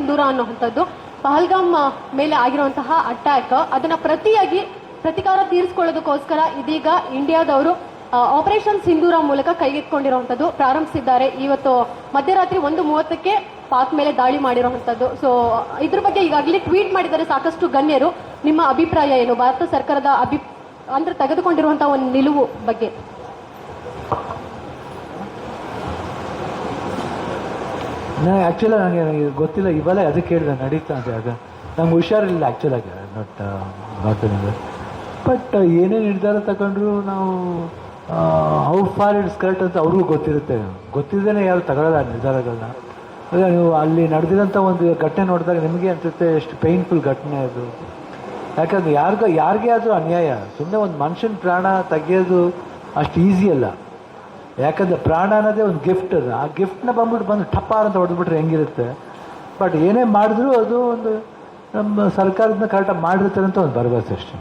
ಸಿಂಧೂರ ಅನ್ನುವಂಥದ್ದು ಪಹಲ್ಗಾಮ್ ಮೇಲೆ ಆಗಿರುವಂತಹ ಅಟ್ಯಾಕ್ ಅದನ್ನ ಪ್ರತಿಕಾರ ತೀರಿಸಿಕೊಳ್ಳೋದಕ್ಕೋಸ್ಕರ ಇದೀಗ ಇಂಡಿಯಾದವರು ಆಪರೇಷನ್ ಸಿಂಧೂರ ಮೂಲಕ ಕೈಗೆತ್ತಿಕೊಂಡಿರುವಂಥದ್ದು ಪ್ರಾರಂಭಿಸಿದ್ದಾರೆ. ಇವತ್ತು ಮಧ್ಯರಾತ್ರಿ 1:30ಕ್ಕೆ ಪಾಕ್ ಮೇಲೆ ದಾಳಿ ಮಾಡಿರುವಂಥದ್ದು. ಸೊ ಇದ್ರ ಬಗ್ಗೆ ಈಗಾಗಲೇ ಟ್ವೀಟ್ ಮಾಡಿದ್ದಾರೆ ಸಾಕಷ್ಟು ಗಣ್ಯರು. ನಿಮ್ಮ ಅಭಿಪ್ರಾಯ ಏನು ಭಾರತ ಸರ್ಕಾರದ ಅಂದ್ರೆ ತೆಗೆದುಕೊಂಡಿರುವಂತಹ ಒಂದು ನಿಲುವು ಬಗ್ಗೆ? ಆ್ಯಕ್ಚುಲಾಗಿ ನನಗೆ ಗೊತ್ತಿಲ್ಲ, ಇವೆಲ್ಲ ಅದಕ್ಕೆ ಹೇಳಿದೆ ನಡೀತಾ ಅಂತ. ಆಗ ನಂಗೆ ಹುಷಾರಿಲ್ಲ ಆ್ಯಕ್ಚುಲಾಗಿ, ನಾಟ್ ಬಟ್ ಏನೇ ನಿರ್ಧಾರ ತಗೊಂಡ್ರು ನಾವು ಹೌ ಫಾರ್ ಇಟ್ಸ್ ಕರೆಕ್ಟ್ ಅಂತ ಅವ್ರಿಗೂ ಗೊತ್ತಿದ್ದೇನೆ ಯಾರು ತಗೊಳ್ಳಲ್ಲ ನಿರ್ಧಾರಗಳನ್ನ. ಈಗ ನೀವು ಅಲ್ಲಿ ನಡೆದಿರೋಂಥ ಒಂದು ಘಟನೆ ನೋಡಿದಾಗ ನಿಮಗೆ ಅನಿಸುತ್ತೆ ಎಷ್ಟು ಪೇಯ್ನ್ಫುಲ್ ಘಟನೆ ಅದು. ಯಾಕಂದರೆ ಯಾರಿಗೇ ಆದರೂ ಅನ್ಯಾಯ. ಸುಮ್ಮನೆ ಒಂದು ಮನುಷ್ಯನ ಪ್ರಾಣ ತೆಗೆಯೋದು ಅಷ್ಟು ಈಸಿ ಅಲ್ಲ. ಯಾಕಂದರೆ ಪ್ರಾಣ ಅನ್ನೋದೇ ಒಂದು ಗಿಫ್ಟ್. ಅದು ಆ ಗಿಫ್ಟ್ನ ಬಂದು ಟಪ್ಪಾರ ಅಂತ ಹೊಡೆದ್ಬಿಟ್ರೆ ಹೆಂಗಿರುತ್ತೆ. ಬಟ್ ಏನೇ ಮಾಡಿದ್ರೂ ಅದು ಒಂದು ನಮ್ಮ ಸರ್ಕಾರದಿಂದ ಕರೆಕ್ಟಾಗಿ ಮಾಡಿರ್ತಾರೆ ಅಂತ ಒಂದು ಭರವಸೆ ಅಷ್ಟೇ.